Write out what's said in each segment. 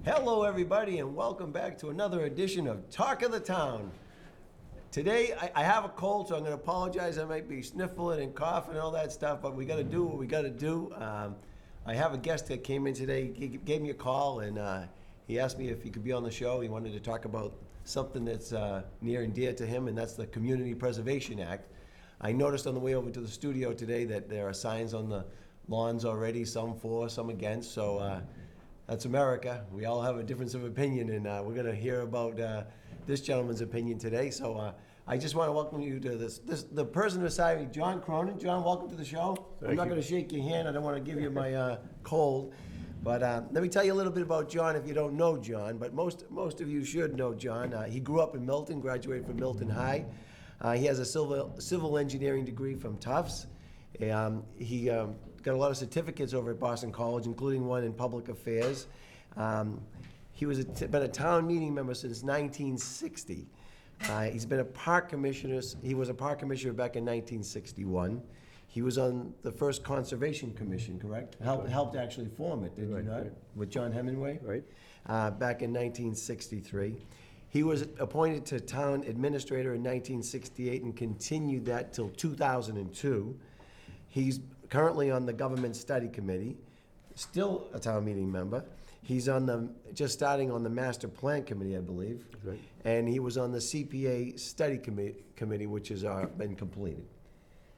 Hello, everybody, and welcome back to another edition of Talk of the Town. Today, I have a cold, so I'm going to apologize. I might be sniffling and coughing and all that stuff, but we got to do what we got to do. I have a guest that came in today. He gave me a call, and he asked me if he could be on the show. He wanted to talk about something that's near and dear to him, and that's the Community Preservation Act. I noticed on the way over to the studio today that there are signs on the lawns already, some for, some against, so that's America. We all have a difference of opinion, and we're going to hear about this gentleman's opinion today. So I just want to welcome you to the person beside me, John Cronin. John, welcome to the show. I'm not going to shake your hand. I don't want to give you my cold. But let me tell you a little bit about John if you don't know John, but most of you should know John. He grew up in Milton, graduated from Milton High. He has a civil engineering degree from Tufts. He got a lot of certificates over at Boston College, including one in public affairs. He was been a town meeting member since 1960. He's been a park commissioner. He was a park commissioner back in 1961. He was on the first Conservation Commission, correct? Helped actually form it, did you not? Right. With John Hemingway? Right. Back in 1963. He was appointed to town administrator in 1968 and continued that till 2002. He's currently on the Government Study Committee, still a town meeting member. He's just starting on the Master Plan Committee, I believe. Right. And he was on the CPA Study Committee, which has been completed.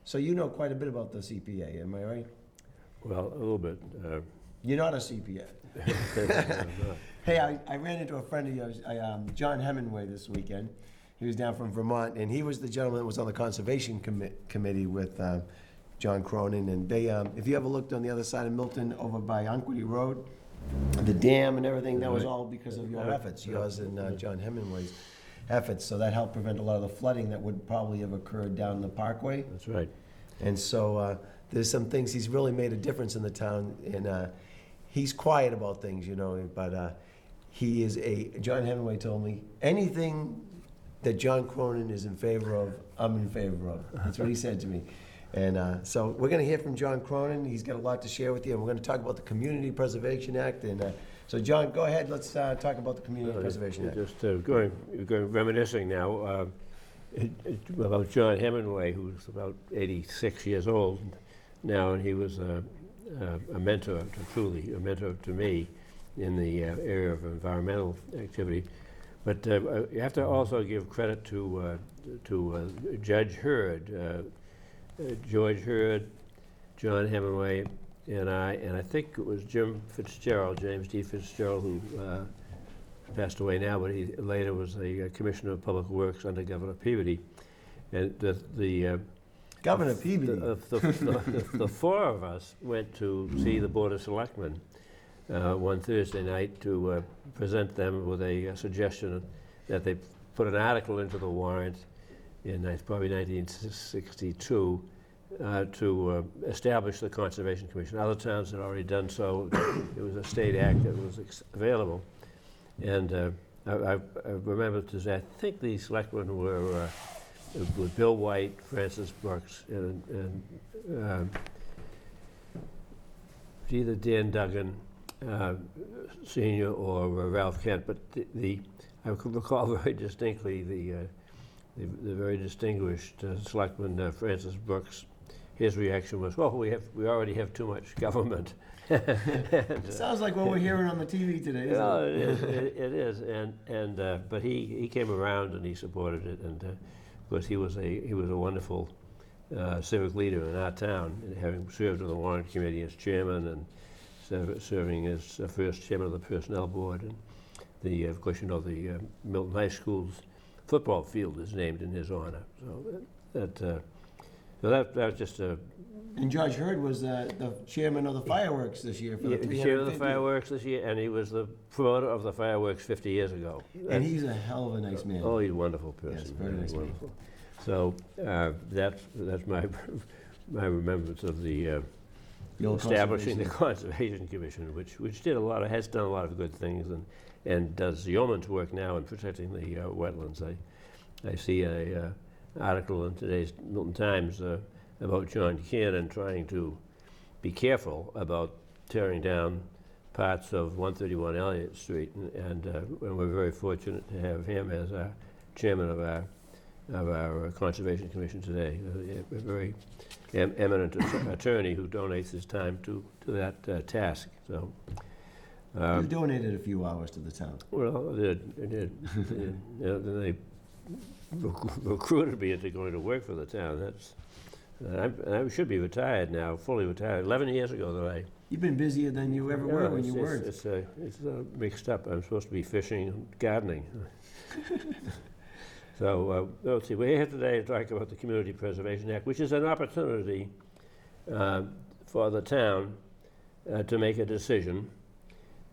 So you know quite a bit about the CPA, am I right? Well, a little bit. You're not a CPA. Hey, I ran into a friend of yours, John Hemingway, this weekend. He was down from Vermont, and he was the gentleman that was on the Conservation Committee with John Cronin. And they, if you ever looked on the other side of Milton over by Unquity Road, the dam and everything, that was all because of your efforts, yours and John Hemingway's efforts. So that helped prevent a lot of the flooding that would probably have occurred down the parkway. That's right. And so there's some things, he's really made a difference in the town, and he's quiet about things, you know, but he is John Hemingway told me, anything that John Cronin is in favor of, I'm in favor of. That's what he said to me. And so we're going to hear from John Cronin. He's got a lot to share with you, and we're going to talk about the Community Preservation Act. And so, John, go ahead. Let's talk about the Community Preservation Act. Just going reminiscing now about John Hemingway, who's about 86 years old now, and he was a mentor, truly a mentor to me in the area of environmental activity. But you have to also give credit to Judge Hurd. George Hurd, John Hemingway, and I think it was James D. Fitzgerald, who passed away now, but he later was a commissioner of public works under Governor Peabody. And Governor Peabody. The four of us went to see the Board of Selectmen one Thursday night to present them with a suggestion that they put an article into the warrant in probably 1962 to establish the Conservation Commission. Other towns had already done so. It was a state act that was available. And I remember I think the selectmen were with Bill White, Francis Brooks, and either Dan Duggan Sr. or Ralph Kent. But I could recall very distinctly the very distinguished selectman Francis Brooks. His reaction was, "Well, we already have too much government." Sounds like what we're hearing on the TV today. It is, but he came around and he supported it, and of course he was a wonderful civic leader in our town, having served on the warrant committee as chairman and serving as first chairman of the personnel board, and of course the Milton High School's football field is named in his honor. So that was just a. And Judge Hurd was the chairman of the fireworks this year for the 350th. Chairman of the fireworks this year, and he was the promoter of the fireworks 50 years ago. And he's a hell of a nice man. Oh, he's a wonderful person. Yes, very nice wonderful. Man. So that's my remembrance of the establishing the Conservation Commission, which has done a lot of good things, and does yeoman's work now in protecting the wetlands. I see a article in today's Milton Times about John Cannon trying to be careful about tearing down parts of 131 Elliott Street, and we're very fortunate to have him as our chairman of our Conservation Commission today. A very eminent attorney who donates his time to that task. So. You donated a few hours to the town. Well, I did. They recruited me into going to work for the town. I should be retired now, fully retired. 11 years ago that I. You've been busier than you ever were when you weren't. It's mixed up. I'm supposed to be fishing and gardening. So let's see. We're here today to talk about the Community Preservation Act, which is an opportunity for the town to make a decision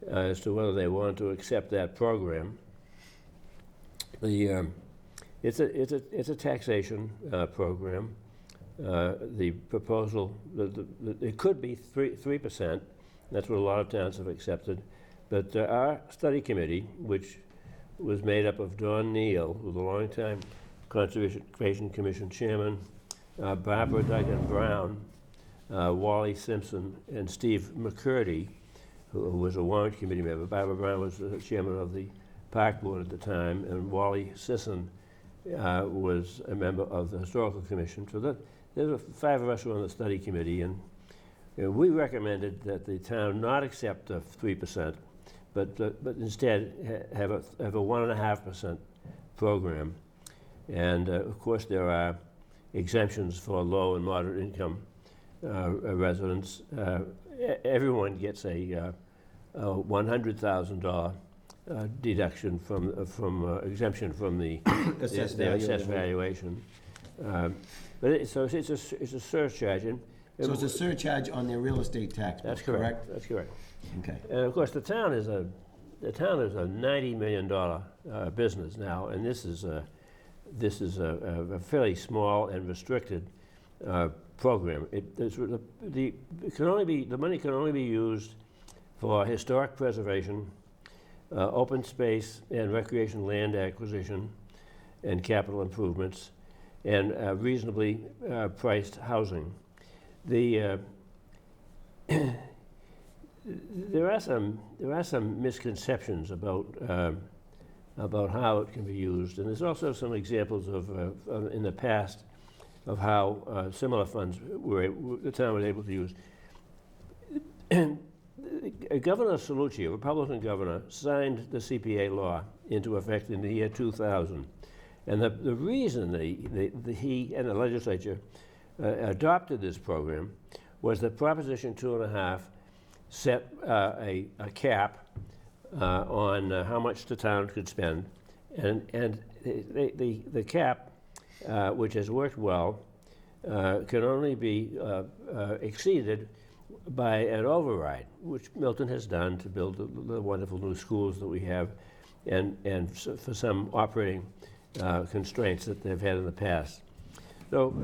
as to whether they want to accept that program. It's a taxation program. The proposal, it could be 3%. That's what a lot of towns have accepted. But our study committee, which was made up of Don Neal, who's a longtime Conservation Commission chairman, Barbara Duggan Brown, Wally Simpson, and Steve McCurdy, who was a warrant committee member. Barbara Brown was the chairman of the park board at the time, and Wally Sisson was a member of the historical commission. So there were 5 of us who were on the study committee, and we recommended that the town not accept the 3%, but instead have a 1.5% program. And of course there are exemptions for low and moderate income residents. Everyone gets a $100,000 deduction from exemption from the assessed valuation. But it's a surcharge. So it's a surcharge on their real estate tax. That's correct. That's correct. Okay. And of course, the town is a $90 million business now, and this is a fairly small and restricted program. The money can only be used for historic preservation, open space and recreation land acquisition, and capital improvements, and reasonably priced housing. There are some misconceptions about how it can be used, and there's also some examples of in the past of how similar funds the town was able to use. Governor Cellucci, a Republican governor, signed the CPA law into effect in the year 2000, and the reason he and the legislature adopted this program was that Proposition 2.5 set a cap on how much the town could spend, and the cap, which has worked well, can only be exceeded by an override, which Milton has done to build the wonderful new schools that we have, and for some operating constraints that they've had in the past. So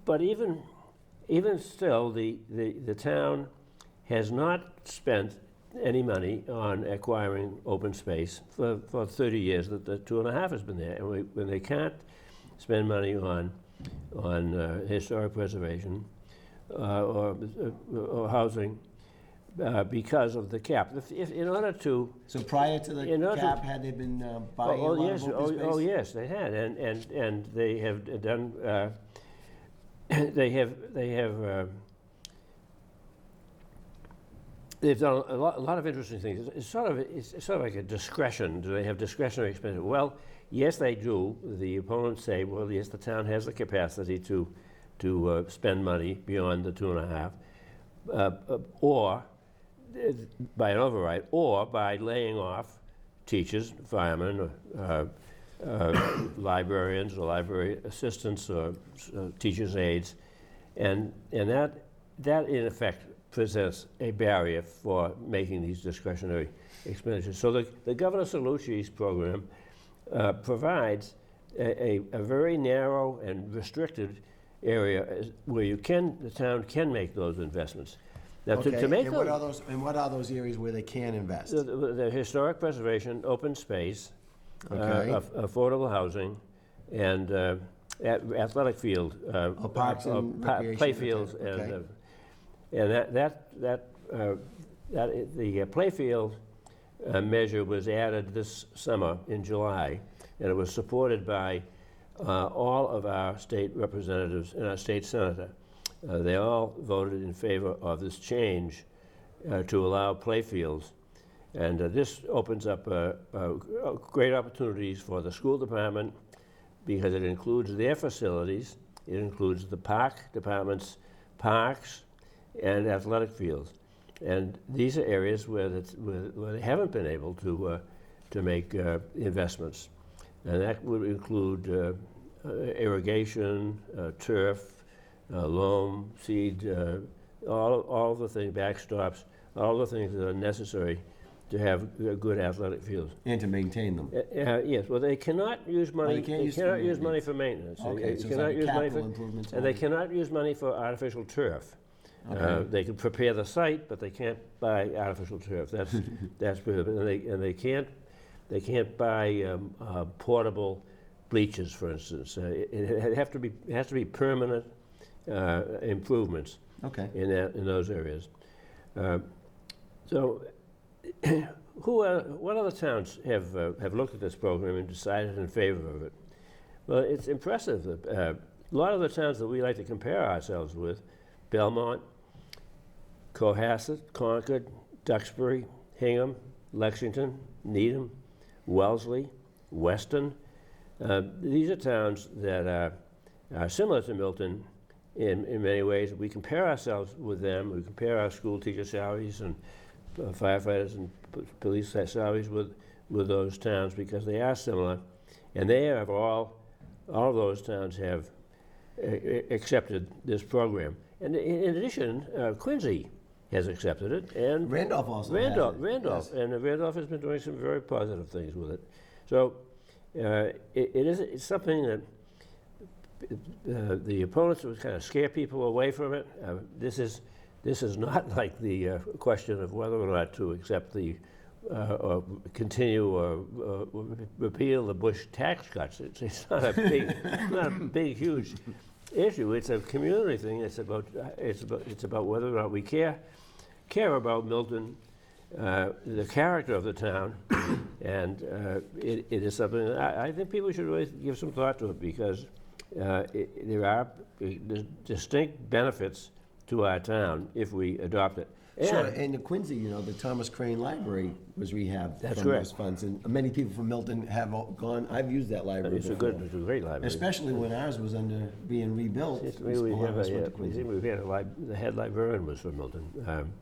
but even still, the town has not spent any money on acquiring open space for 30 years that the 2.5 has been there, and when they can't spend money on historic preservation or housing because of the cap. If in order to So prior to the cap, had they been buying a lot of open space? Oh yes, they had, and they have done. They've done a lot of interesting things. It's sort of like a discretion. Do they have discretionary expenditure? Well, yes, they do. The opponents say, well, yes, the town has the capacity to spend money beyond the 2.5, or by an override, or by laying off teachers, firemen, librarians, or library assistants, or teachers' aides, and that in effect presents a barrier for making these discretionary expenditures. So the Governor Cellucci's program provides a very narrow and restricted area where the town can make those investments. Now, Okay, to make and what are those areas where they can invest? the historic preservation, open space, Okay. affordable housing, and athletic field, Parks and recreation, play fields, okay. and that the playfield measure was added this summer in July, and it was supported by all of our state representatives and our state senator. They all voted in favor of this change to allow playfields. And this opens up great opportunities for the school department because it includes their facilities. It includes the park department's parks and athletic fields. And these are areas where they haven't been able to make investments. And that would include irrigation, turf, loam, seed, all the things, backstops, all the things that are necessary to have good athletic fields. And to maintain them. Yes, well, they cannot use money. They cannot use money for maintenance. Okay, They so cannot it's like use money capital improvements. and they cannot use money for artificial turf. Okay. They can prepare the site, but they can't buy artificial turf. That's prohibited. And they can't buy portable bleachers, for instance. It has to be permanent improvements. Okay. In those areas. So, what other towns have looked at this program and decided in favor of it? Well, it's impressive that a lot of the towns that we like to compare ourselves with, Belmont, Cohasset, Concord, Duxbury, Hingham, Lexington, Needham, Wellesley, Weston. These are towns that are similar to Milton in many ways. We compare ourselves with them. We compare our school teacher salaries and firefighters and police salaries with those towns because they are similar. And they have all of those towns have accepted this program. And in addition, Quincy has accepted it, and Randolph also Randolph, yes. and Randolph has been doing some very positive things with it. So it's something that the opponents would kind of scare people away from it. This is not like the question of whether or not to accept the or continue or repeal the Bush tax cuts. It's not a big, huge issue. It's a community thing. It's about whether or not we care about Milton, the character of the town, and it is something that I think people should really give some thought to it because there are distinct benefits to our town if we adopt it. Sure, and the Quincy, the Thomas Crane Library was rehabbed That's from correct. those funds, and many people from Milton have gone. I've used that library. It's before. it's a great library. Especially when ours was being rebuilt. The head librarian was from Milton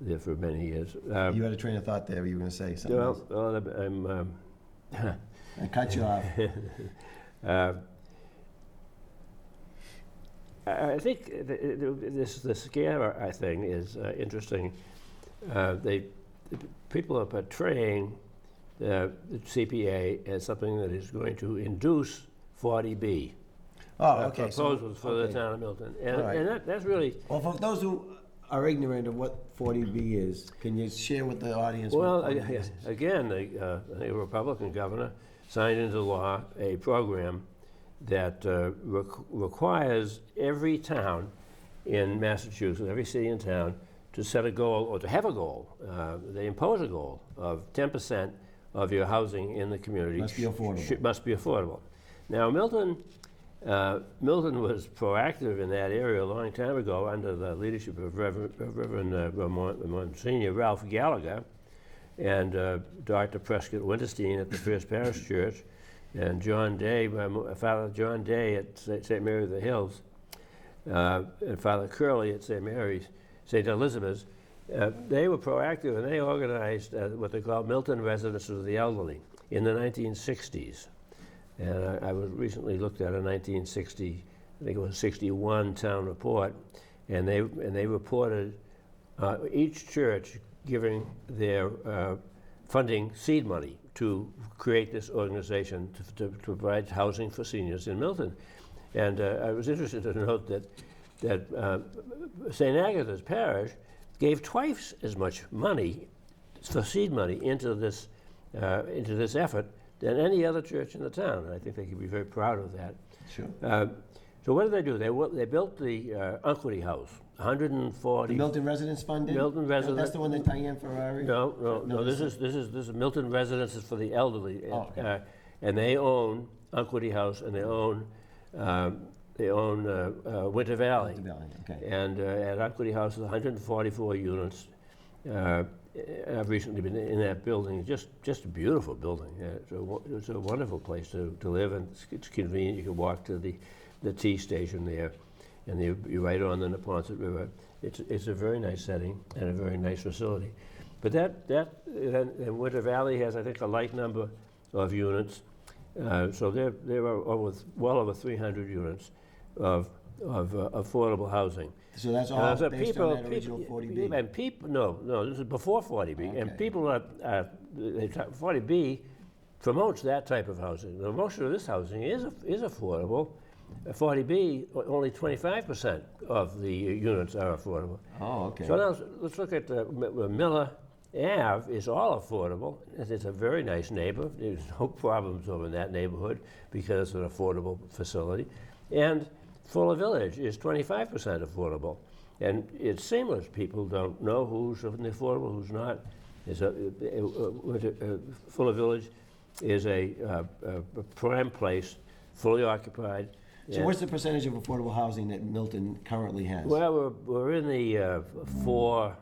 there for many years. You had a train of thought there. You were going to say something else. Well, I cut you off. I think the scare thing is interesting. People are portraying the CPA as something that is going to induce 40B. Oh, okay. Proposals for the town of Milton, and, Right. and that's really Well, for those who are ignorant of what 40B is, can you share with the audience? well. what 40B is? Again, the Republican governor signed into law a program that requires every town in Massachusetts, every city and town, to set a goal or to have a goal. They impose a goal of 10% of your housing in the community Must be affordable. must be affordable. Now, Milton was proactive in that area a long time ago under the leadership of Reverend Monsignor Ralph Gallagher and Dr. Prescott Winterstein at the First Parish Church, and John Day, Father John Day at St. Mary of the Hills, and Father Curley at St. Mary's, St. Elizabeth's. They were proactive and they organized what they call Milton Residences of the Elderly in the 1960s. And I was recently looked at a 1960, I think it was 61 town report, and they reported each church giving their funding seed money to create this organization to provide housing for seniors in Milton. And I was interested to note that St. Agatha's Parish gave twice as much money for seed money into this effort than any other church in the town. And I think they could be very proud of that. Sure. So what did they do? They built the Unquity House 140. The Milton Residence Fund did? Milton Residence. That's the one that Diane Ferrari? No. This is Milton Residences for the elderly, Oh, okay. and they own Unquity House, and they own Winter Valley. Winter Valley, okay. And at Unquity House is 144 units. I've recently been in that building. Just a beautiful building. It's a wonderful place to live, and it's convenient. You can walk to the T station there, and you're right on the Neponset River. It's a very nice setting and a very nice facility. But and Winter Valley has, I think, a like number of units. So there are well over 300 units of affordable housing. So that's all based on that original 40B? And people, no, this is before 40B. Okay. And people 40B promotes that type of housing. Now, most of this housing is affordable. 40B, only 25% of the units are affordable. Oh, okay. So now let's look at Miller Ave is all affordable. It's a very nice neighbor. There's no problems over in that neighborhood because it's an affordable facility. And Fuller Village is 25% affordable. And it's seamless. People don't know who's affordable, who's not. Fuller Village is a prime place, fully occupied. So what's the percentage of affordable housing that Milton currently has? Well, we're in the 4%,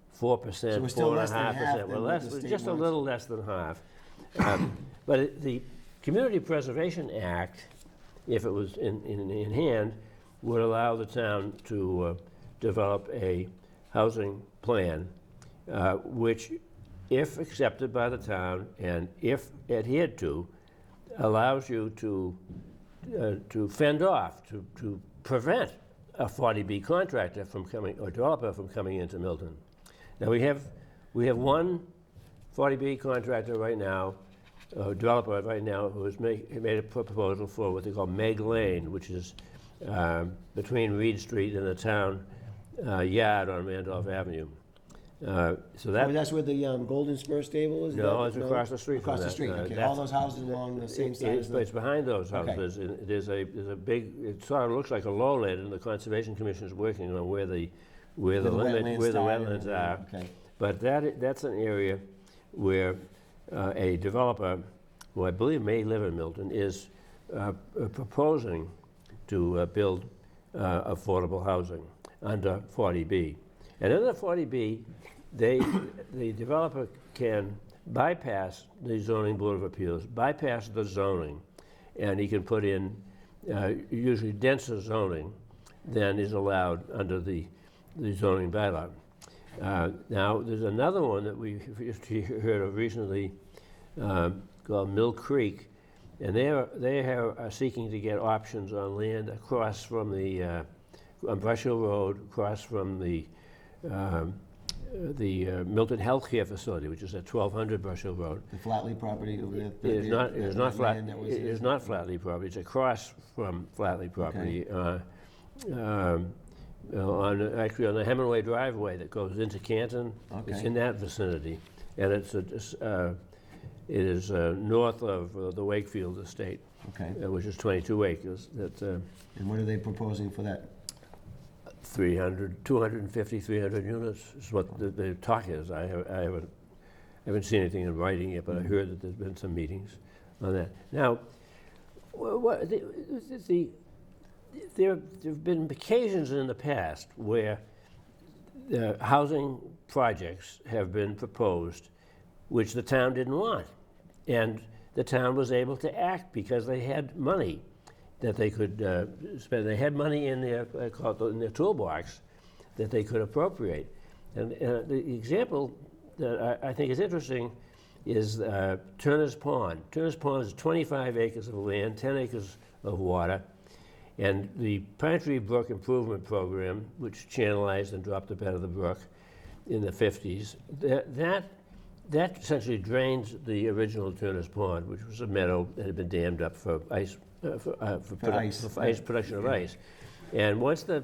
So we're still less than half 4.5%. than what the state Just a wants. little less than half. But the Community Preservation Act, if it was in hand, would allow the town to develop a housing plan, which, if accepted by the town and if adhered to, allows you to fend off, to prevent a 40B contractor from coming, or developer from coming into Milton. Now we have one 40B contractor right now, developer right now, who has made a proposal for what they call Meg Lane, which is between Reed Street and the town yard on Randolph Avenue. So That's where the Golden Spur stable is? No, it's across the street from Across the that. street, okay. All those houses along the same side as It's the... behind those Okay. houses. And there's a big, it sort of looks like a lowland, and the Conservation Commission is working on where the wetlands are. Okay. But that's an area where a developer, who I believe may live in Milton, is proposing to build affordable housing under 40B. And under 40B, the developer can bypass the Zoning Board of Appeals, bypass the zoning, and he can put in usually denser zoning than is allowed under the zoning bylaw. Now, there's another one that we just heard of recently called Mill Creek, and they are seeking to get options on land across from the on Brush Hill Road, across from the Milton Healthcare Facility, which is at 1200 Brush Hill Road. The Flatley property over there? It is not Flatley property. It's across from Flatley property. Actually on the Hemingway driveway that goes into Canton. Okay. It's in that vicinity, and it is north of the Wakefield estate, Okay. which is 22 acres. And what are they proposing for that? 250, 300 units is what the talk is. I haven't seen anything in writing yet, but I heard that there's been some meetings on that. Now, there have been occasions in the past where housing projects have been proposed which the town didn't want, and the town was able to act because they had money that they could spend. They had money in their toolbox that they could appropriate. And the example that I think is interesting is Turner's Pond. Turner's Pond is 25 acres of land, 10 acres of water, and the Pine Tree Brook Improvement Program, which channelized and dropped the bed of the brook in the 50s, that essentially drains the original Turner's Pond, which was a meadow that had been dammed up for ice. Production of ice. And once the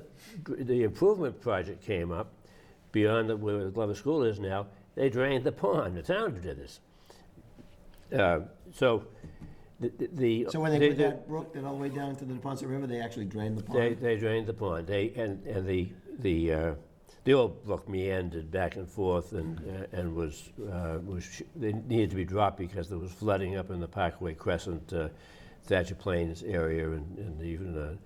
improvement project came up, beyond where the Glover School is now, they drained the pond. The town did this. So when they put that brook that all the way down to the Neponset River, they actually drained the pond? They drained the pond. And the old brook meandered back and forth, and they needed to be dropped because there was flooding up in the Parkway Crescent, Thatcher Plains area, and even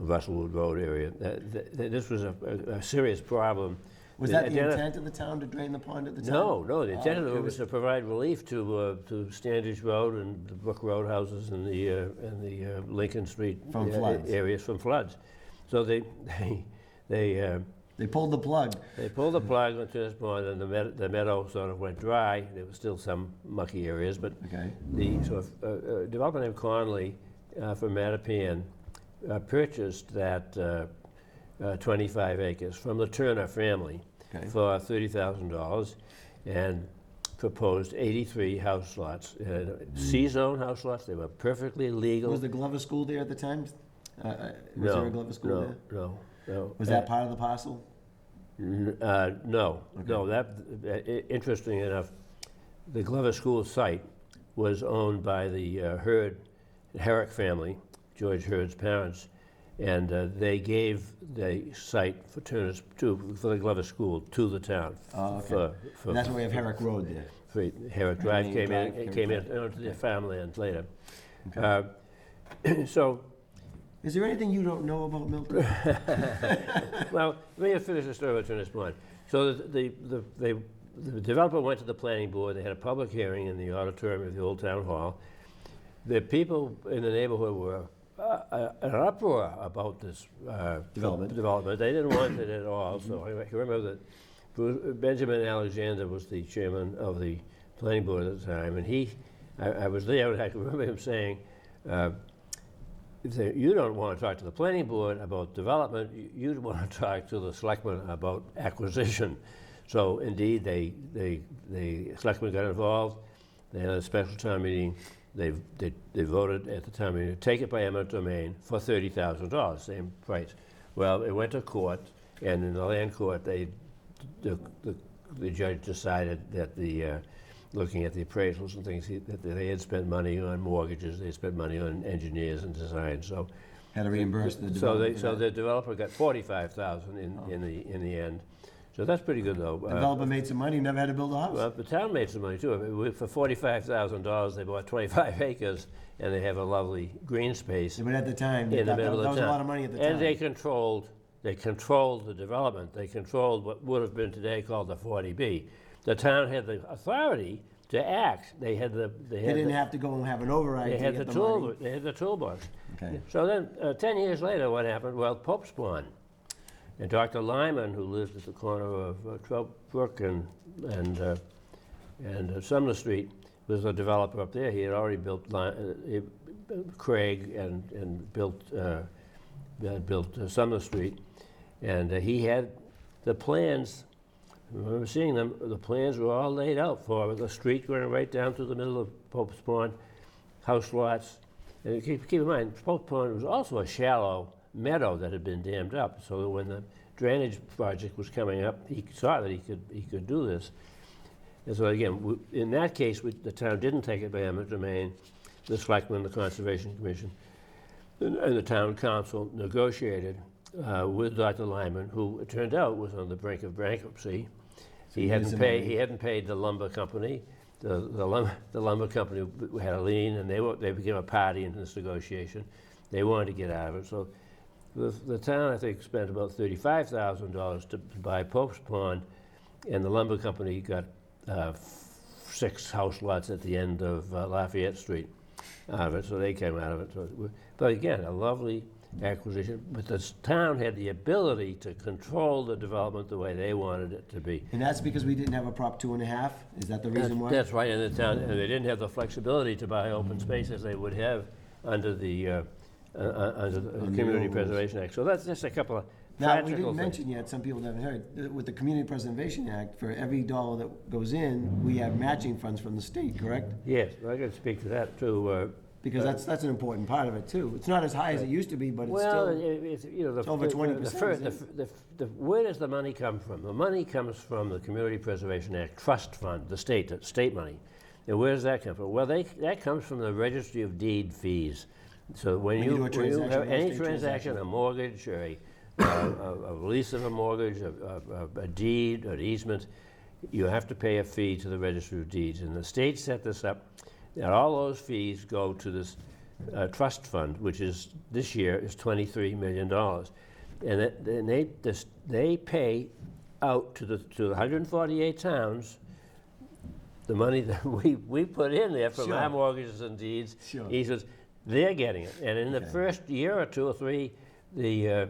Russellwood Road area. This was a serious problem. Was that the intent of the town to drain the pond at the time? No. The intent of it was to provide relief to Standish Road and the Brook Road houses and the Lincoln Street From floods. areas from floods. So they pulled the plug. They pulled the plug onto this pond, and the meadow sort of went dry. There was still some mucky areas, but Okay. the sort of developer named Conley from Mattapan purchased that 25 acres from the Turner family for $30,000 and proposed 83 house lots, C-zone house lots. They were perfectly legal. Was the Glover School there at the time? Was there a Glover School there? No. Was that part of the parcel? No. Interesting enough, the Glover School site was owned by the Herrick family, George Hurd's parents, and they gave the site for the Glover School to the town. Oh, okay. And that's why we have Herrick Road there. Herrick Drive came in onto the farmland later. Okay. So. Is there anything you don't know about Milton? Well, let me finish the story about Turner's Pond. So the developer went to the planning board. They had a public hearing in the auditorium of the old town hall. The people in the neighborhood were an uproar about this development. They didn't want it at all. So I can remember that Benjamin Alexander was the chairman of the planning board at the time, and I was there, and I can remember him saying, you don't want to talk to the planning board about development, you want to talk to the selectmen about acquisition. So indeed, the selectmen got involved. They had a special town meeting. They voted at the town meeting to take it by eminent domain for $30,000, same price. Well, it went to court, and in the land court, the judge decided that looking at the appraisals and things, that they had spent money on mortgages, they had spent money on engineers and design. So had to reimburse the developer. So the developer got $45,000 in the end. So that's pretty good, though. The developer made some money, never had to build a house. Well, the town made some money too. For $45,000, they bought 25 acres, and they have a lovely green space. But at the time, in the middle of that town. was a lot of money at the time. And they controlled the development. They controlled what would have been today called the 40B. The town had the authority to act. They didn't have to go and have an override. They had the toolbox. Okay. So then, 10 years later, what happened? Well, Pope's Pond. And Dr. Lyman, who lived at the corner of Trout Brook and Sumner Street, was a developer up there. He had already built Craig and built Sumner Street, and he had the plans. I remember seeing them. The plans were all laid out for the street going right down through the middle of Pope's Pond, house lots. And keep in mind, Pope's Pond was also a shallow meadow that had been dammed up. So that when the drainage project was coming up, he saw that he could do this. And so again, in that case, the town didn't take it by eminent domain. The selectmen, the Conservation Commission, and the town council negotiated with Dr. Lyman, who it turned out was on the brink of bankruptcy. He hadn't paid the lumber company. The lumber company had a lien, and they became a party in this negotiation. They wanted to get out of it. So the town, I think, spent about $35,000 to buy Pope's Pond, and the lumber company got 6 house lots at the end of Lafayette Street out of it. So they came out of it. But again, a lovely acquisition, but the town had the ability to control the development the way they wanted it to be. And that's because we didn't have a Prop 2.5? Is that the reason why? That's right, and the town, and they didn't have the flexibility to buy open space as they would have under the Community Preservation Act. So that's just a couple of Now, we didn't mention yet, some people haven't heard, with the Community Preservation Act, for every dollar that goes in, we have matching funds from the state, correct? Yes, I can speak to that too. Because that's an important part of it too. It's not as high as it used to be, but it's Well, still, it's over 20%. Where does the money come from? The money comes from the Community Preservation Act Trust Fund, the state money. And where does that come from? Well, that comes from the Registry of Deed fees. So when you have any transaction, a mortgage or a release of a mortgage, a deed, an easement, you have to pay a fee to the Registry of Deeds. And the state set this up, and all those fees go to this trust fund, which is, this year, is $23 million. And they pay out to the 148 towns the money that we put in there from our mortgages and deeds. Easements, they're getting it. And in the first year or two or three, you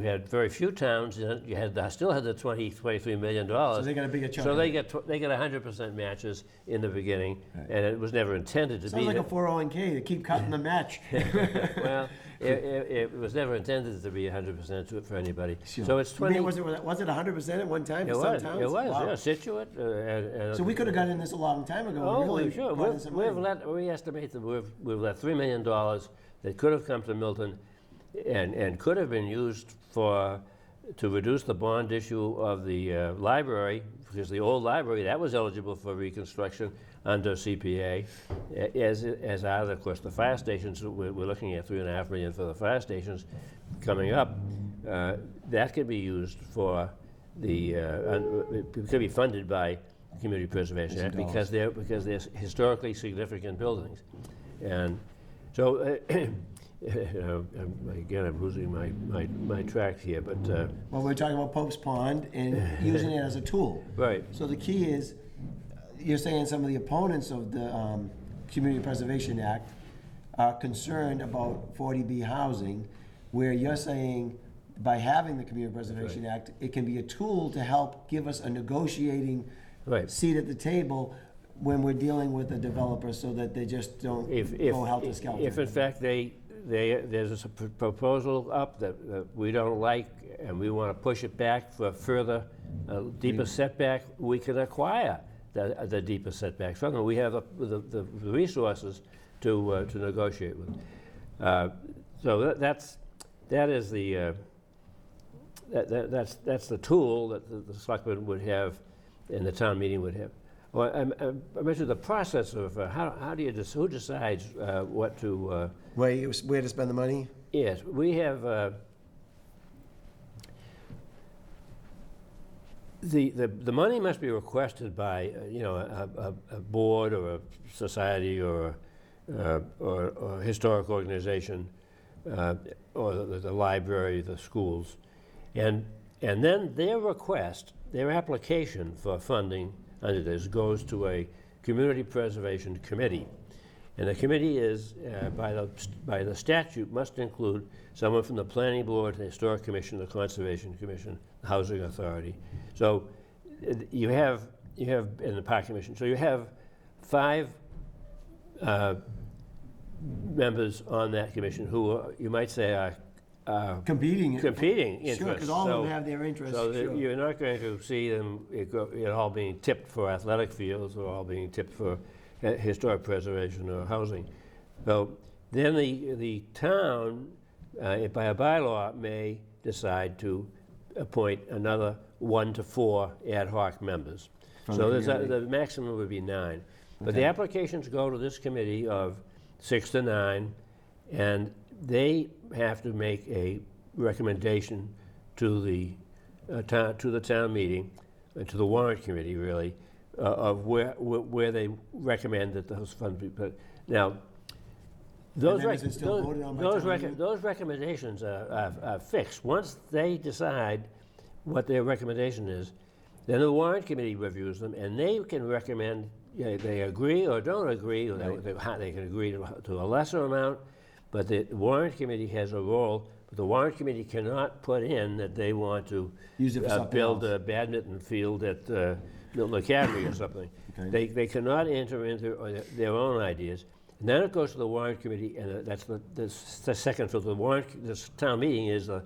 had very few towns. Still had the $23 million. So they got a bigger chunk. So they get 100% matches in the beginning, and it was never intended to be. Sounds like a 401k. They keep cutting the match. Well, it was never intended to be 100% for anybody. So it's 20. Was it 100% at one time? It for was. some towns? It was. Wow. Yeah, Situate. So we could have gotten this a long time ago. Oh, really we sure. brought in some money. We estimate that we've let $3 million that could have come to Milton, and could have been used to reduce the bond issue of the library, because the old library, that was eligible for reconstruction under CPA, as are, of course, the fire stations. We're looking at $3.5 million for the fire stations coming up. That could be used for it could be funded by Community Preservation Act because they're historically significant buildings. And so, again, I'm losing my track here, but... Well, we're talking about Pope's Pond and using it as a tool. Right. So the key is, you're saying some of the opponents of the Community Preservation Act are concerned about 40B housing, where you're saying by having the Community Preservation Act, it can be a tool to help give us a negotiating seat at the table when we're dealing with a developer, so that they just don't go helter-skelter. If in fact there's a proposal up that we don't like, and we want to push it back for further deeper setback, we can acquire the deeper setbacks from them. We have the resources to negotiate with. So that's the tool that the selectmen would have, and the town meeting would have. Well, I mentioned the process of how do you who decides what to where to spend the money? Yes, we have the money must be requested by a board or a society or a historic organization or the library, the schools, and then their application for funding under this goes to a community preservation committee, and the committee is by the statute must include someone from the planning board, the historic commission, the conservation commission, the housing authority. So you have in the park commission. So you have 5 members on that commission who you might say are competing interests. Sure, because all of them have their interests. So you're not going to see them all being tipped for athletic fields or all being tipped for historic preservation or housing. So then the town, by a bylaw, may decide to appoint another 1 to 4 ad hoc members. So the maximum would be 9. But the applications go to this committee of 6 to 9, and they have to make a recommendation to the town meeting, to the warrant committee, really, of where they recommend that those funds be put. Now, those recommendations are fixed. Once they decide what their recommendation is, then the warrant committee reviews them, and they can recommend. They agree or don't agree, or they can agree to a lesser amount. But the warrant committee has a role, but the warrant committee cannot put in that they want to build a badminton field at Milton Academy or something. They cannot enter into their own ideas. And then it goes to the warrant committee, and that's the second filter. This town meeting is the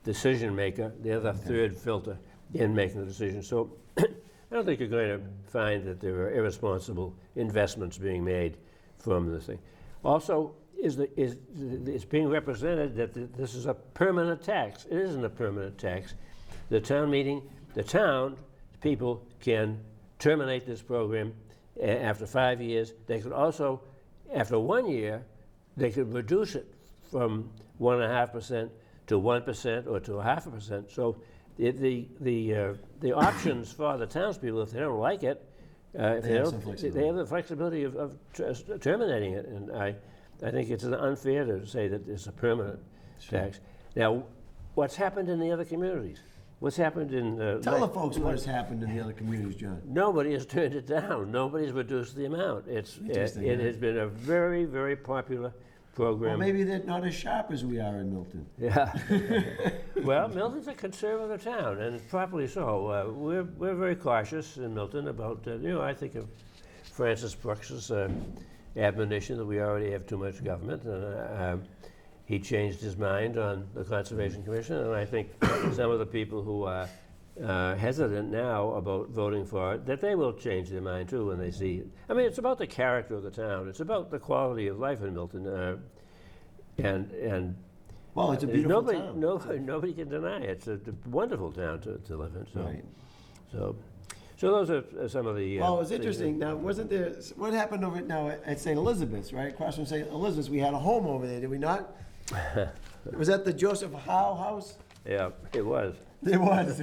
decision maker. They're the third filter in making the decision. So I don't think you're going to find that there are irresponsible investments being made from this thing. Also, it's being represented that this is a permanent tax. It isn't a permanent tax. The town meeting, the town people can terminate this program after 5 years. They could also, after 1 year, they could reduce it from 1.5% to 1% or to 0.5%. So the options for the townspeople, if they don't like it, if They have some flexibility. they have the flexibility of terminating it. And I think it's unfair to say that it's a permanent tax. Now, what's happened in the other communities? What's happened in... Tell the folks what has happened in the other communities, John. Nobody has turned it down. Nobody's reduced the amount. It has been a very, very popular program. Well, maybe they're not as sharp as we are in Milton. Yeah. Well, Milton's a conservative town, and properly so. We're very cautious in Milton about, I think of Francis Brooks's admonition that we already have too much government. And he changed his mind on the Conservation Commission, and I think some of the people who are hesitant now about voting for it, that they will change their mind too when they see it. I mean, it's about the character of the town. It's about the quality of life in Milton, and Well, it's a beautiful town. Nobody can deny it. It's a wonderful town to live in. So, Right. so those are some of the. Well, it was interesting. Now, wasn't there, what happened over now at St. Elizabeth's, right? Across from St. Elizabeth's, we had a home over there, did we not? Was that the Joseph Howe house? Yeah, it was. It was.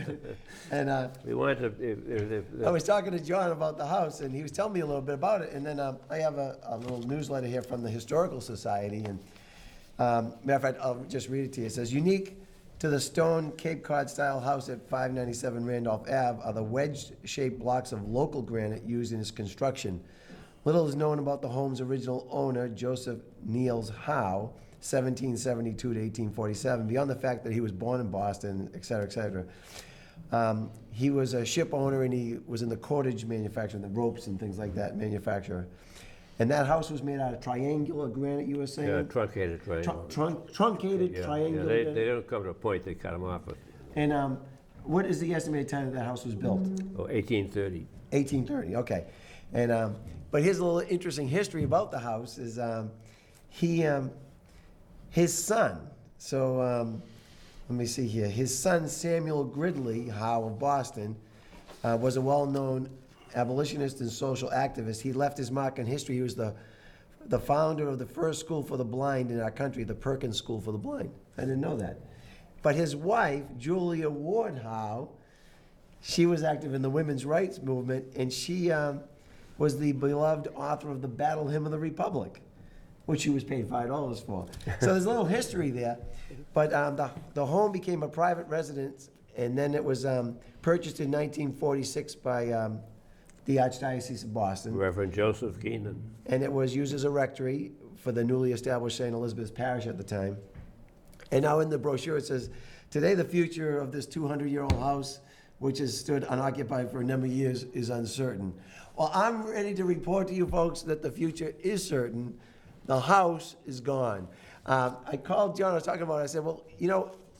And We wanted to. I was talking to John about the house, and he was telling me a little bit about it. And then I have a little newsletter here from the Historical Society. And matter of fact, I'll just read it to you. It says, unique to the stone Cape Cod style house at 597 Randolph Ave are the wedge-shaped blocks of local granite used in its construction. Little is known about the home's original owner, Joseph Niels Howe, 1772 to 1847, beyond the fact that he was born in Boston, et cetera, et cetera. He was a ship owner, and he was in the cordage manufacturer, the ropes and things like that manufacturer. And that house was made out of triangular granite, you were saying? Yeah, truncated triangle. Truncated Yeah, triangular yeah, granite? they don't come to a point, they cut them off at And what is the estimated time that house was built? 1830. 1830, okay. And but here's a little interesting history about the house is his son, so let me see here, his son Samuel Gridley Howe of Boston was a well-known abolitionist and social activist. He left his mark in history. He was the founder of the first school for the blind in our country, the Perkins School for the Blind. I didn't know that. But his wife, Julia Ward Howe, she was active in the women's rights movement, and she was the beloved author of the Battle Hymn of the Republic, which she was paid $5 for. So there's a little history there. But the home became a private residence, and then it was purchased in 1946 by the Archdiocese of Boston. Reverend Joseph Keenan. And it was used as a rectory for the newly established St. Elizabeth's Parish at the time. And now in the brochure it says, today the future of this 200-year-old house, which has stood unoccupied for a number of years, is uncertain. Well, I'm ready to report to you folks that the future is certain. The house is gone. I called John, I was talking about it, I said, well,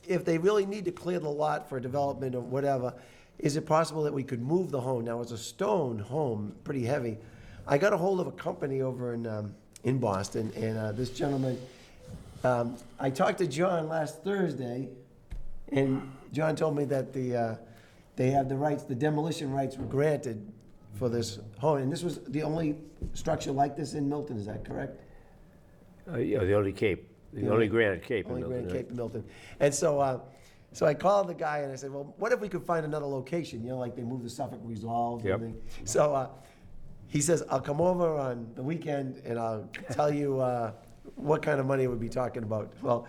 if they really need to clear the lot for development or whatever, is it possible that we could move the home? Now, it's a stone home, pretty heavy. I got a hold of a company over in Boston, and this gentleman, I talked to John last Thursday, and John told me that they have the rights, the demolition rights were granted for this home, and this was the only structure like this in Milton, is that correct? Yeah, the only cape, the only granite cape in Only Milton. granite cape in Milton. And so I called the guy and I said, well, what if we could find another location? Like they moved the Suffolk Resolve. Yep. So he says, I'll come over on the weekend and I'll tell you what kind of money we'd be talking about. Well,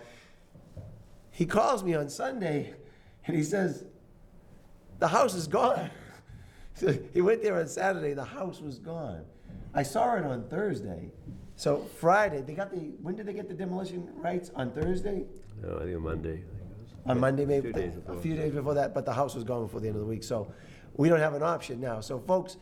he calls me on Sunday and he says, the house is gone. So he went there on Saturday, the house was gone. I saw it on Thursday. So Friday, when did they get the demolition rights? On Thursday? No, I think Monday. On Monday, maybe, 2 days before. a few days before that, but the house was gone before the end of the week. So we don't have an option now. So folks,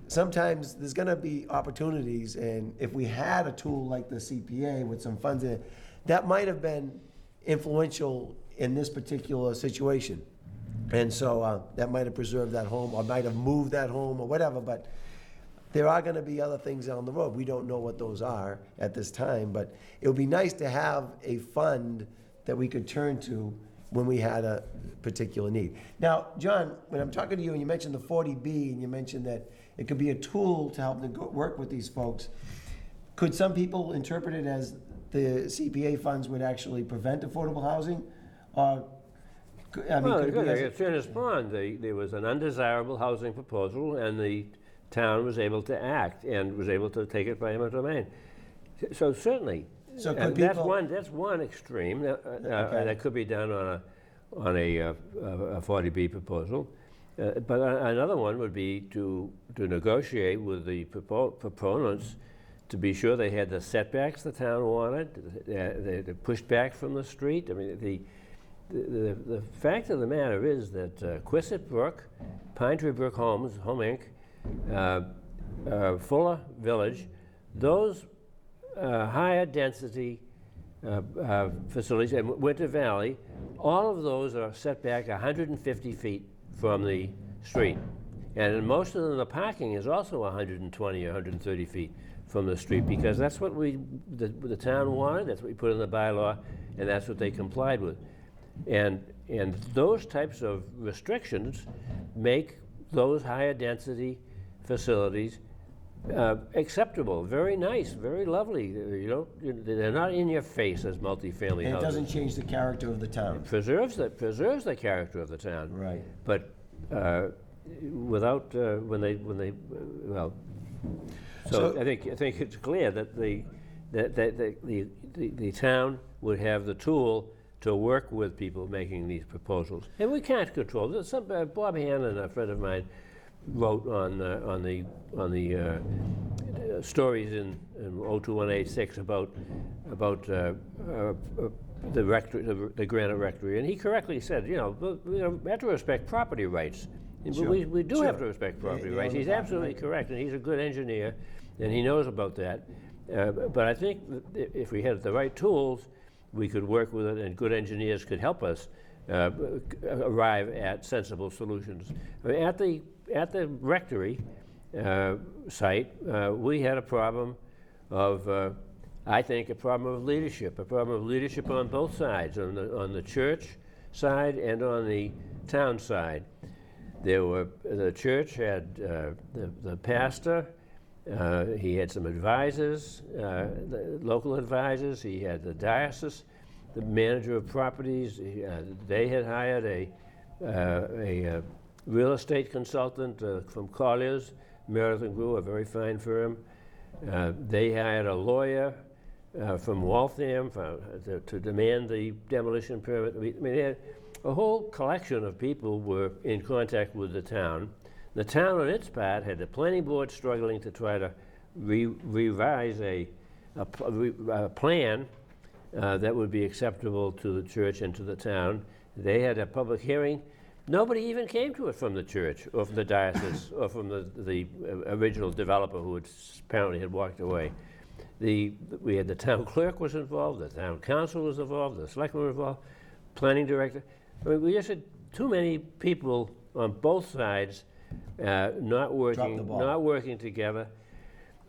sometimes there's gonna be opportunities, and if we had a tool like the CPA with some funds in it, that might have been influential in this particular situation. And so that might have preserved that home, or might have moved that home, or whatever, but there are gonna be other things down the road. We don't know what those are at this time, but it would be nice to have a fund that we could turn to when we had a particular need. Now, John, when I'm talking to you and you mentioned the 40B and you mentioned that it could be a tool to help work with these folks, could some people interpret it as the CPA funds would actually prevent affordable housing? Or, I mean, Well, could it be good. as At Turner's Pond, there was an undesirable housing proposal, and the town was able to act and was able to take it by eminent domain. So certainly, So could that's people- that's one extreme Okay. that could be done on a 40B proposal. But another one would be to negotiate with the proponents to be sure they had the setbacks the town wanted, they pushed back from the street. I mean, the fact of the matter is that Quistit Brook, Pine Tree Brook Homes, Home Inc., Fuller Village, those higher density facilities, and Winter Valley, all of those are set back 150 feet from the street. And in most of them, the parking is also 120 or 130 feet from the street, because that's what the town wanted, that's what we put in the bylaw, and that's what they complied with. And those types of restrictions make those higher density facilities acceptable, very nice, very lovely. They're not in your face as multifamily And it houses. doesn't change the character of the town. Preserves the character of the town. Right. But without when they well, so I think it's clear that the town would have the tool to work with people making these proposals, and we can't control this. Bob Hannon, a friend of mine, wrote on the stories in 02186 about the rectory, the Granite Rectory, and he correctly said, we have to respect property rights. Sure. We do Sure. have to respect property They rights. own the He's property, absolutely right. correct, and he's a good engineer, and he knows about that. But I think that if we had the right tools, we could work with it, and good engineers could help us arrive at sensible solutions. I mean, at the rectory site, we had a problem of, I think, a problem of leadership on both sides, on the church side and on the town side. The church had the pastor. He had some advisors, local advisors. He had the diocese, the manager of properties. They had hired a real estate consultant from Colliers, Meredith and Grew, a very fine firm. They hired a lawyer from Waltham to demand the demolition permit. I mean, they had a whole collection of people were in contact with the town. The town, on its part, had the planning board struggling to try to revise a plan that would be acceptable to the church and to the town. They had a public hearing. Nobody even came to it from the church or from the diocese or from the original developer who apparently had walked away. We had the town clerk was involved, the town council was involved, the selectmen were involved, planning director. I mean, we just had too many people on both sides not working together.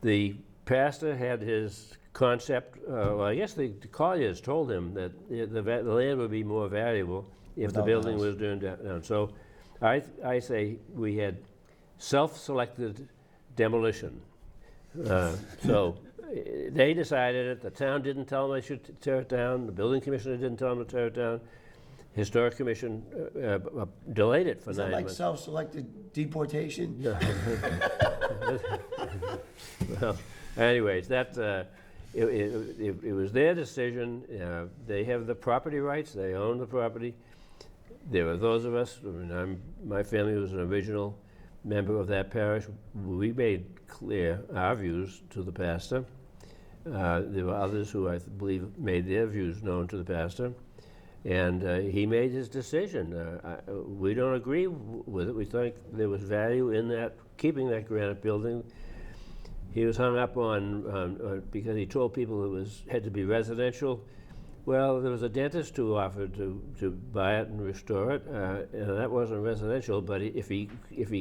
The pastor had his concept. Well, I guess the Colliers told him that the land would be more valuable if the building was turned down. So I say we had self-selected demolition. So they decided it. The town didn't tell them they should tear it down. The building commissioner didn't tell them to tear it down. Historic Commission delayed it for 9 Is that like months. self-selected deportation? Well, anyways, that it was their decision. They have the property rights. They own the property. There were those of us. I mean, my family was an original member of that parish. We made clear our views to the pastor. There were others who I believe made their views known to the pastor. And he made his decision. We don't agree with it. We think there was value in that, keeping that granite building. He was hung up on because he told people it had to be residential. Well, there was a dentist who offered to buy it and restore it, and that wasn't residential. But if he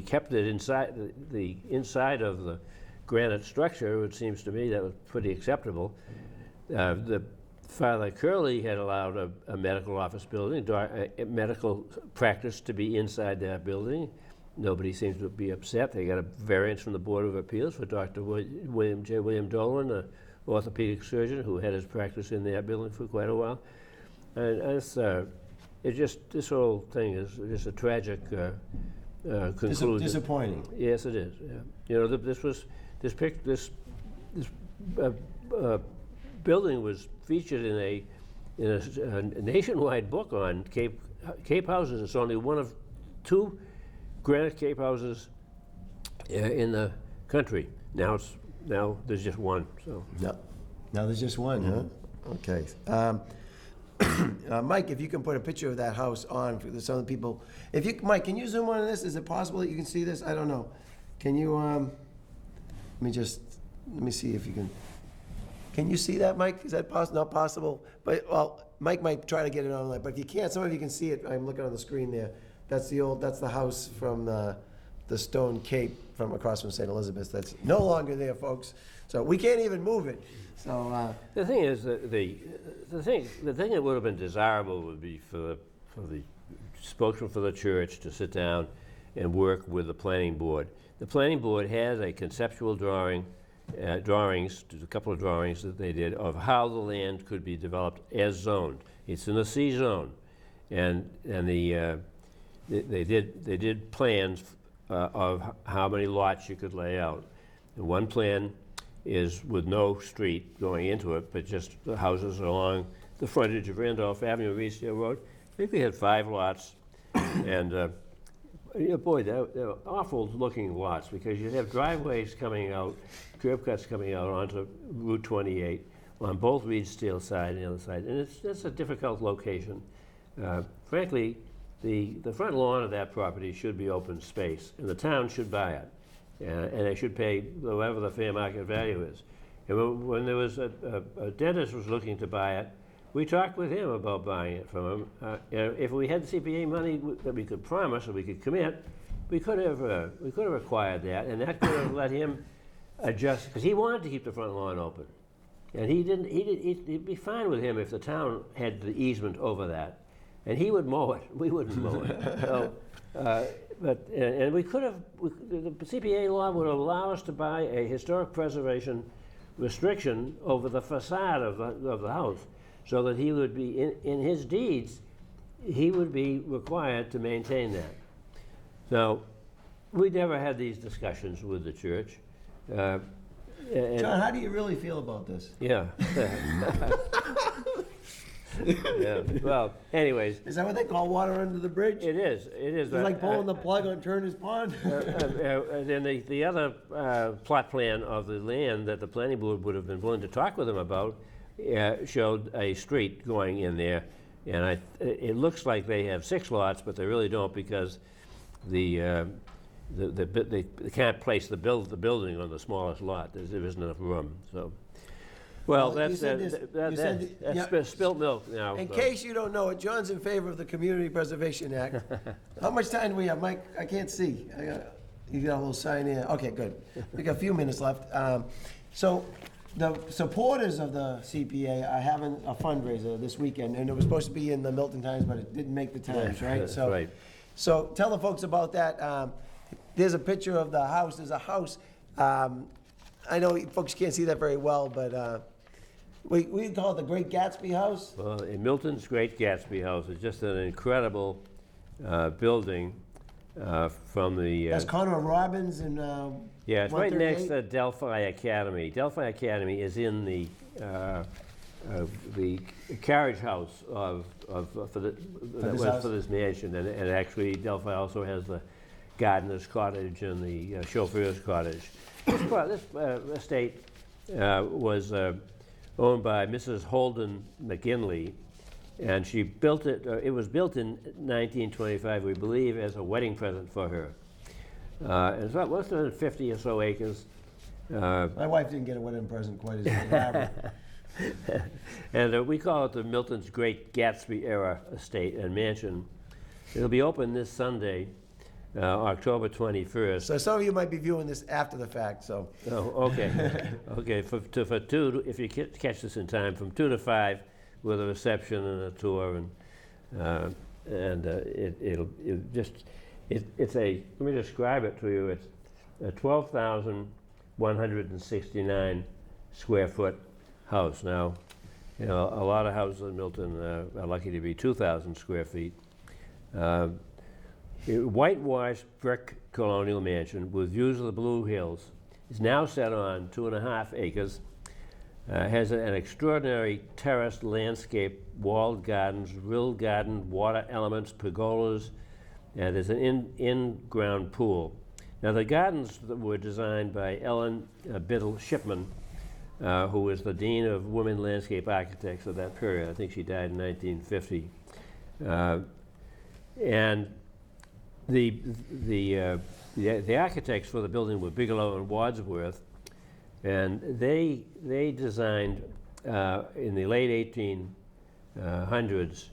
kept it inside the inside of the granite structure, it seems to me that was pretty acceptable. The Father Curley had allowed a medical office building, a medical practice to be inside that building. Nobody seems to be upset. They got a variance from the Board of Appeals for Dr. William Dolan, orthopedic surgeon who had his practice in that building for quite a while. And this whole thing is just a tragic conclusion. Disappointing. Yes, it is. Yeah. You know, this building was featured in a nationwide book on Cape houses. It's only one of 2 granite Cape houses in the country. Now there's just one. So No. Now there's just one, huh? Okay. Mike, if you can put a picture of that house on for some of the people. Mike, can you zoom on this? Is it possible that you can see this? I don't know. Can you? Let me see if you can. Can you see that, Mike? Is that not possible? But Mike might try to get it online. But if you can't, some of you can see it. I'm looking on the screen there. That's the house from the Stone Cape from across from St. Elizabeth's. That's no longer there, folks. So we can't even move it. So the thing is that the thing that would have been desirable would be for the spokesman for the church to sit down and work with the planning board. The planning board has a conceptual drawings, a couple of drawings that they did of how the land could be developed as zoned. It's in the C zone, and they did plans of how many lots you could lay out. And one plan is with no street going into it, but just the houses along the frontage of Randolph Avenue, Reedsdale Road. I think we had 5 lots, and boy, they're awful looking lots because you'd have driveways coming out, curb cuts coming out onto Route 28 on both Reedsdale side and the other side, and it's a difficult location. Frankly, the front lawn of that property should be open space, and the town should buy it. And they should pay whatever the fair market value is. And when there was a dentist was looking to buy it, we talked with him about buying it from him. If we had CPA money that we could promise or we could commit, we could have acquired that, and that could have let him adjust because he wanted to keep the front lawn open, and he didn't. It'd be fine with him if the town had the easement over that, and he would mow it. We wouldn't mow it. So. And we could have, the CPA law would allow us to buy a historic preservation restriction over the facade of the house, so that he would be, in his deeds, he would be required to maintain that. Now, we never had these discussions with the church. John, how do you really feel about this? Yeah. Yeah. Well, anyways. Is that what they call water under the bridge? It is. It is. It's like pulling the plug on Turner's Pond. And then the other plot plan of the land that the planning board would have been willing to talk with them about showed a street going in there, and it looks like they have 6 lots, but they really don't because they can't place the building on the smallest lot. There isn't enough room. So. Well, that's spilt milk now. In case you don't know it, John's in favor of the Community Preservation Act. How much time do we have, Mike? I can't see. You got a little sign here. Okay, good. We got a few minutes left. So the supporters of the CPA are having a fundraiser this weekend, and it was supposed to be in the Milton Times, but it didn't make the Times, right? That's right. So tell the folks about that. There's a picture of the house. There's a house. I know folks can't see that very well, but we call it the Great Gatsby House. Well, in Milton's Great Gatsby House is just an incredible building from the... That's Connor Robbins and... yeah, it's right next to Delphi Academy. Delphi Academy is in the carriage house for this mansion, and actually Delphi also has the gardener's cottage and the chauffeur's cottage. This estate was owned by Mrs. Holden McGinley, and she built it. It was built in 1925, we believe, as a wedding present for her. And it's about less than 50 or so acres. My wife didn't get a wedding present quite as elaborate. And we call it the Milton's Great Gatsby Era Estate and Mansion. It'll be open this Sunday, October 21st. So some of you might be viewing this after the fact, so. Oh, okay. Okay, for 2, if you catch this in time, from 2 to 5 with a reception and a tour, it's a, let me describe it to you, it's a 12,169 square foot house. Now, you know, a lot of houses in Milton are lucky to be 2,000 square feet. Whitewashed brick colonial mansion with views of the Blue Hills is now set on 2.5 acres. Has an extraordinary terraced landscape, walled gardens, rilled garden, water elements, pergolas. There's an in-ground pool. Now the gardens that were designed by Ellen Biddle Shipman, who was the Dean of Women Landscape Architects of that period. I think she died in 1950. And the architects for the building were Bigelow and Wadsworth, and they designed in the late 1800s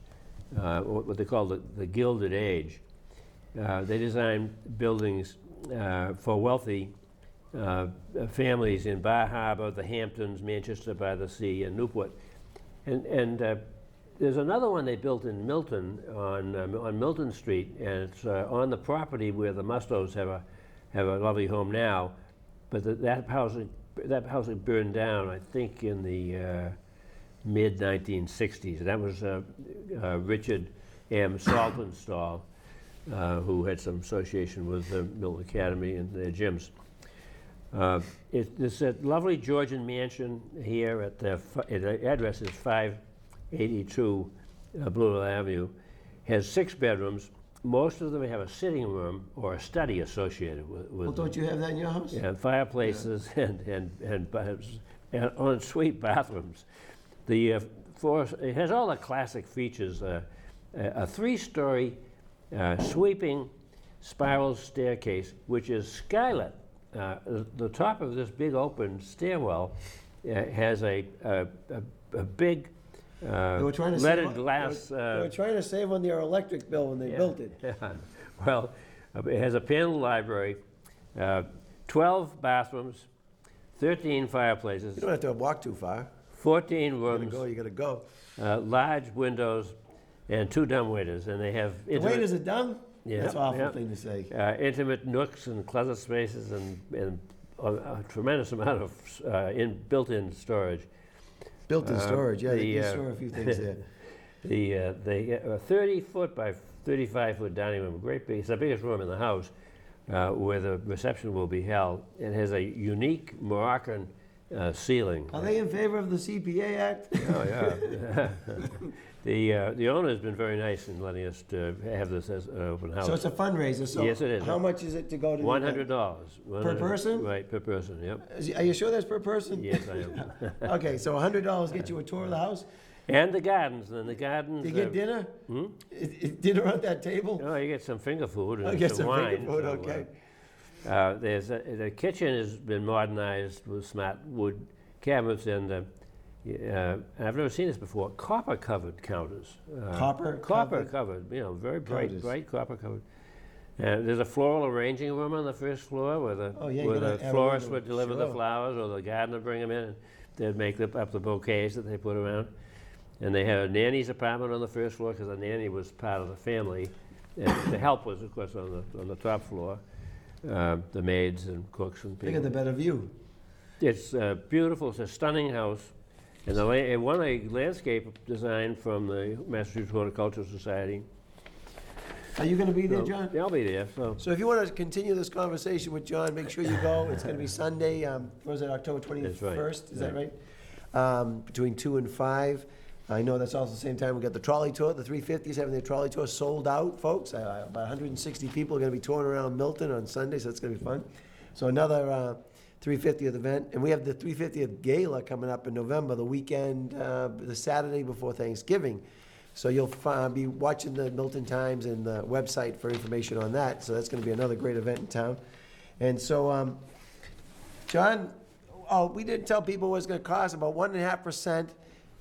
what they called the Gilded Age. They designed buildings for wealthy families in Bar Harbor, the Hamptons, Manchester by the Sea, and Newport. And there's another one they built in Milton on Milton Street, and it's on the property where the Mustows have a lovely home now. But that house burned down, I think, in the mid 1960s. And that was Richard M. Saltonstall, who had some association with the Milton Academy and their gyms. It's a lovely Georgian mansion here at the address is 582 Blue Hill Avenue. Has 6 bedrooms. Most of them have a sitting room or a study associated with Well, don't you have that in your house? and fireplaces and en-suite bathrooms. The it has all the classic features. A 3-story sweeping spiral staircase, which is skylit. The top of this big open stairwell has a big leaded glass. They were trying to save on their electric bill when they built it. Yeah. Well, it has a paneled library, 12 bathrooms, 13 fireplaces. You don't have to walk too far. 14 rooms. You gotta go. Large windows, and 2 dumbwaiters, and they have The waiters are dumb? Yeah, That's an awful yeah. thing to say. Intimate nooks and closet spaces, and a tremendous amount of built-in storage. Built-in storage, yeah, they the, can store a few things there. The 30-foot by 35-foot dining room, great big. It's the biggest room in the house, where the reception will be held. It has a unique Moroccan ceiling. Are they in favor of the CPA Act? Oh yeah. The owner has been very nice in letting us to have this as an open house. So it's a fundraiser, so Yes, it is. how much is it to go to the event? $100. Per person? Right, per person, yep. Are you sure that's per person? Yes, I am. Okay, so $100 gets you a tour of the house? And the gardens, Do you get dinner? Is dinner on that table? Oh, you get some finger food and I get some some wine. finger food, so, okay. The kitchen has been modernized with smart wood cabinets and I've never seen this before. Copper-covered counters. Copper-covered? Covered. You know, very bright, Counters. bright copper-covered. There's a floral arranging room on the first floor where the have a florist window, would deliver the sure. flowers, or the gardener bring them in, and they'd make up the bouquets that they put around. And they had a nanny's apartment on the first floor because the nanny was part of the family. And the help was, of course, on the top floor. The maids and cooks and They people. got the better view. It's beautiful. It's a stunning house. And it won a landscape design from the Massachusetts Horticultural Society. Are you gonna be there, So, John? yeah, I'll be there. So if you want to continue this conversation with John, make sure you go. It's going to be Sunday, what was it, October 21st? That's right. Is that right? Between 2 and 5. I know that's also the same time we got the trolley tour. The 350s having their trolley tour sold out, folks. About 160 people are going to be touring around Milton on Sunday, so it's going to be fun. So another 350th event. And we have the 350th Gala coming up in November, the weekend, the Saturday before Thanksgiving. So you'll be watching the Milton Times and the website for information on that. So that's going to be another great event in town. And so, John, we didn't tell people what it's going to cost. About 1.5%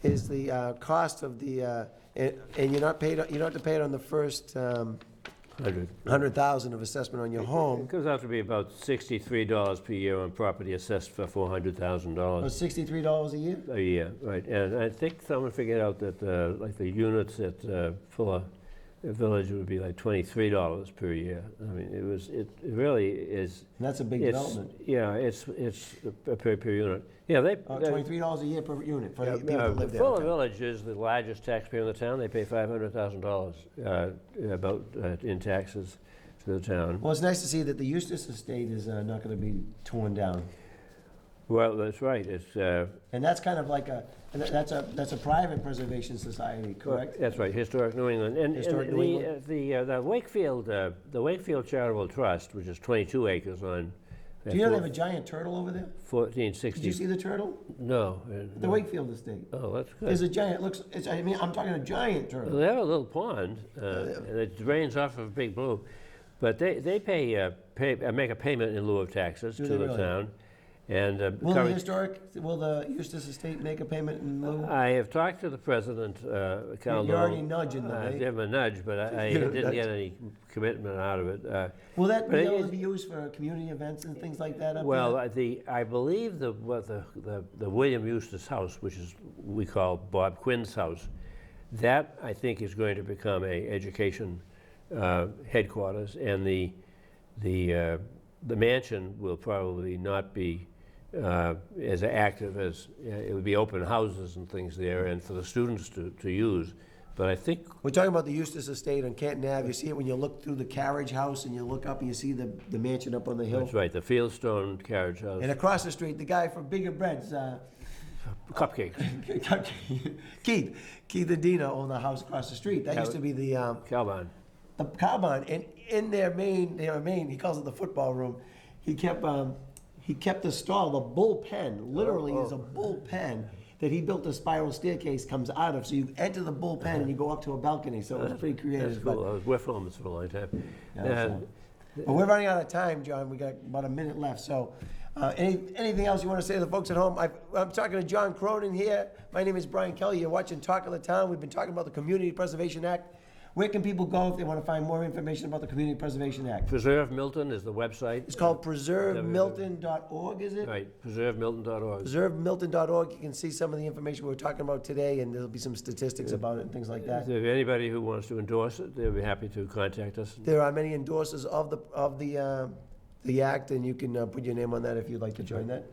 is the cost of the, and you're not paid. You don't have to pay it on the first 100,000 of assessment on your home. It comes out to be about $63 per year on property assessed for $400,000 $63 a year. a year, right? And I think someone figured out that like the units at Fuller village, it would be like $23 per year. I mean, it really is. And that's a big It's, development. yeah, it's per unit. Yeah, they. $23 a year per unit for the people that live there. Fuller Okay. Village is the largest taxpayer in the town. They pay $500,000 in taxes to the town. Well, it's nice to see that the Eustace Estate is not going to be torn down. Well, that's right. It's And that's kind of like that's a private preservation society, correct? That's right, Historic New England. And, Historic and New England. the Wakefield Charitable Trust, which is 22 acres on. Do you know they have a giant turtle over there? 1460. Did you see the turtle? No. The Wakefield Estate. Oh, that's good. There's a giant. I'm talking a giant Well, turtle. they have a little pond, and it drains off of Big Blue, but they make a payment in lieu of taxes Do to they the really? town, and Will the Eustace Estate make a payment in lieu? I have talked to the president, Caldo. You're already nudging them, I eh? gave him a nudge, but I You're a didn't nudge. get any commitment out of it. Will that but be it able to is- be used for community events and things like that up Well, there? I believe the William Eustace House, which is we call Bob Quinn's house, that I think is going to become a education headquarters, and the mansion will probably not be as active as it would be open houses and things there, and for the students to use. But I think We're talking about the Eustace Estate on Canton Ave. You see it when you look through the carriage house and you look up and you see the mansion up on the hill. that's right. The Fieldstone Carriage House, And across the street, the guy from Bigger Breads, cupcakes, Keith and Dina own the house across the street. That used to be the Calban. cow barn. And in their main, he calls it the football room. He kept the stall, the bullpen, literally is a bullpen that he built a spiral staircase comes out of. So you enter the bullpen and you go up to a balcony. So it was pretty creative. That's cool. I was with homes for a long time. Yeah, but we're running out of time, John. We got about a minute left. So anything else you want to say to the folks at home? I'm talking to John Cronin here. My name is Brian Kelley. You're watching Talk of the Town. We've been talking about the Community Preservation Act. Where can people go if they want to find more information about the Community Preservation Act? Preserve Milton is the website. It's called preservemilton.org, is it? Right, preservemilton.org. Preservemilton.org. You can see some of the information we were talking about today, and there'll be some statistics about it and things like that. If anybody who wants to endorse it, they'll be happy to contact us. There are many endorsers of the act, and you can put your name on that if you'd like to join that.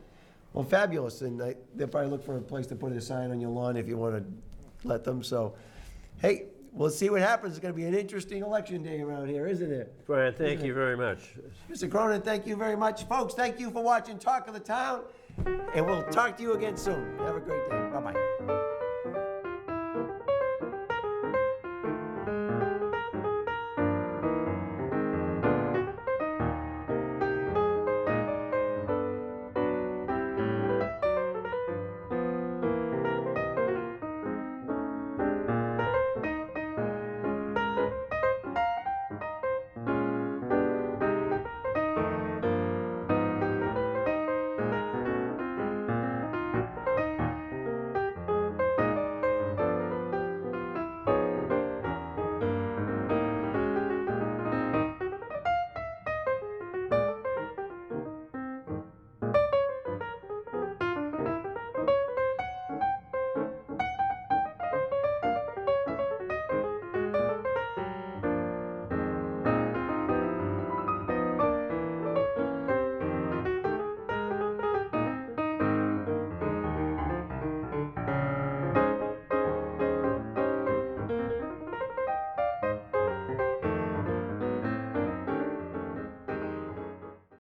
Well, fabulous, and they'll probably look for a place to put a sign on your lawn if you want to let them. So, hey, we'll see what happens. It's going to be an interesting election day around here, isn't it? Brian, thank you very much. Mr. Cronin, thank you very much. Folks, thank you for watching Talk of the Town, and we'll talk to you again soon. Have a great day. Bye-bye.